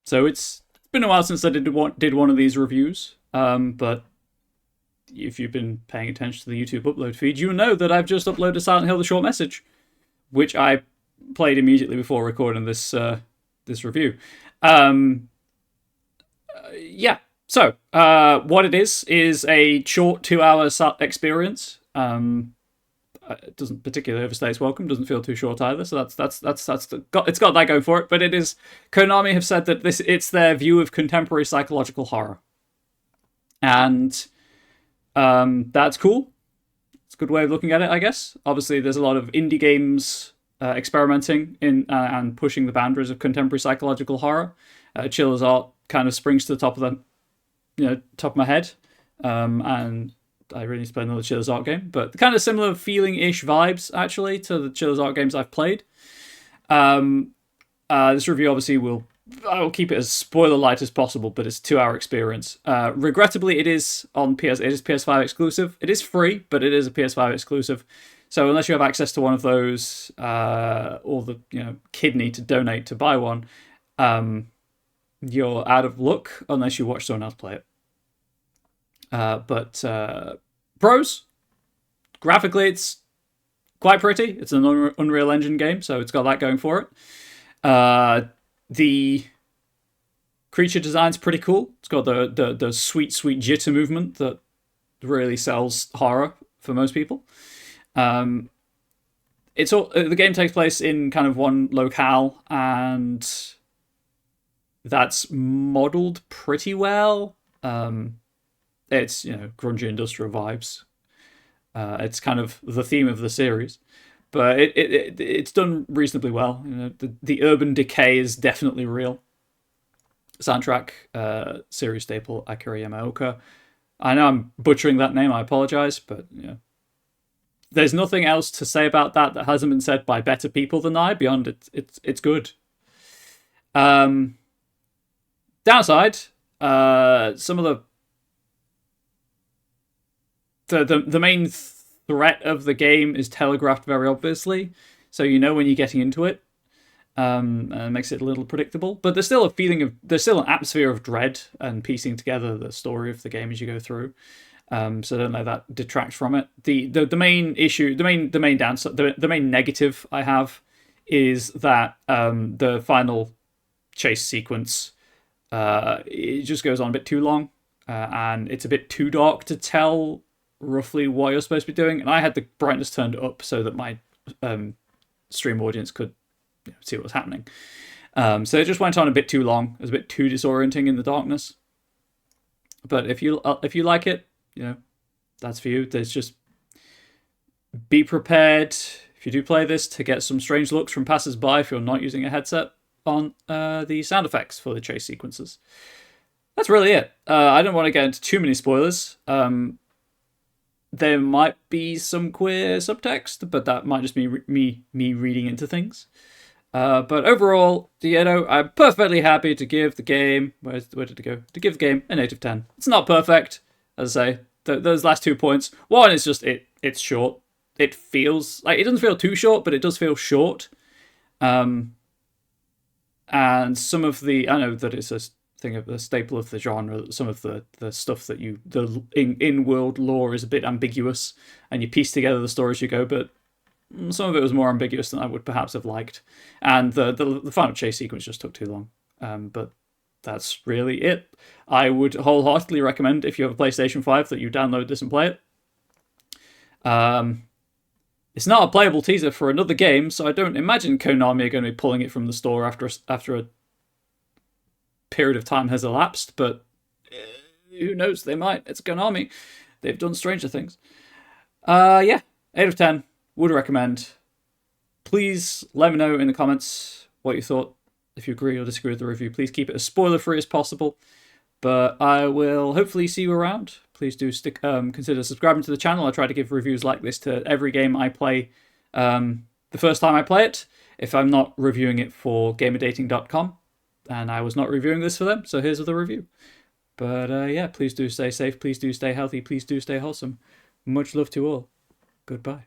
So it's been a while since I did one of these reviews. But if you've been paying attention to the YouTube upload feed, you know that I've just uploaded Silent Hill: The Short Message, which I played immediately before recording this review. Yeah. So what it is a short 2 hour experience. It doesn't particularly overstay its welcome. Doesn't feel too short either. So it's got that going for it. But it is, Konami have said that it's their view of contemporary psychological horror, and that's cool. It's a good way of looking at it, I guess. Obviously, there's a lot of indie games experimenting in and pushing the boundaries of contemporary psychological horror. Chiller's Art kind of springs to the top of top of my head, and I really need to play another Chiller's Art game, but kind of similar feeling-ish vibes, actually, to the Chiller's Art games I've played. This review, obviously, I will keep it as spoiler-light as possible, but it's a 2 hour experience. Regrettably, it is PS5 exclusive. It is free, but it is a PS5 exclusive. So unless you have access to one of those, or the kidney to donate to buy one, you're out of luck unless you watch someone else play it. But pros, graphically, it's quite pretty. It's an Unreal Engine game, so it's got that going for it. The creature design's pretty cool. It's got the sweet jitter movement that really sells horror for most people. The game takes place in kind of one locale, and that's modeled pretty well. It's grungy industrial vibes. It's kind of the theme of the series, but it's done reasonably well. The urban decay is definitely real. Soundtrack, series staple Akira Yamaoka. I know I'm butchering that name. I apologize, but there's nothing else to say about that hasn't been said by better people than I. Beyond it's good. Downside, some of the main threat of the game is telegraphed very obviously, so when you're getting into it, and it makes it a little predictable. But there's still there's still an atmosphere of dread and piecing together the story of the game as you go through. So don't let that detract from it. The main issue, the main downside, the main negative I have is that the final chase sequence, it just goes on a bit too long, and it's a bit too dark to tell roughly what you're supposed to be doing. And I had the brightness turned up so that my stream audience could see what was happening. So it just went on a bit too long. It was a bit too disorienting in the darkness. But if you like it, that's for you. There's just be prepared if you do play this to get some strange looks from passers-by if you're not using a headset on the sound effects for the chase sequences. That's really it. I don't want to get into too many spoilers. There might be some queer subtext, but that might just be me reading into things. But overall, I'm perfectly happy to give the game... Where did it go? To give the game an 8 of 10. It's not perfect, as I say. Those last 2 points. One is just it's short. It feels like... It doesn't feel too short, but it does feel short. And some of the... I know that it's a thing of a staple of the genre. Some of the stuff that the in-world lore is a bit ambiguous, and you piece together the story as you go, but some of it was more ambiguous than I would perhaps have liked. And the final chase sequence just took too long. But that's really it. I would wholeheartedly recommend, if you have a PlayStation 5, that you download this and play it. It's not a playable teaser for another game, so I don't imagine Konami are going to be pulling it from the store after a period of time has elapsed, but who knows, they might. It's Konami. They've done stranger things. 8 of 10. Would recommend. Please let me know in the comments what you thought. If you agree or disagree with the review, please keep it as spoiler-free as possible. But I will hopefully see you around. Please do consider subscribing to the channel. I try to give reviews like this to every game I play the first time I play it, if I'm not reviewing it for gamerdating.com. And I was not reviewing this for them, so here's the review. But please do stay safe. Please do stay healthy. Please do stay wholesome. Much love to all. Goodbye.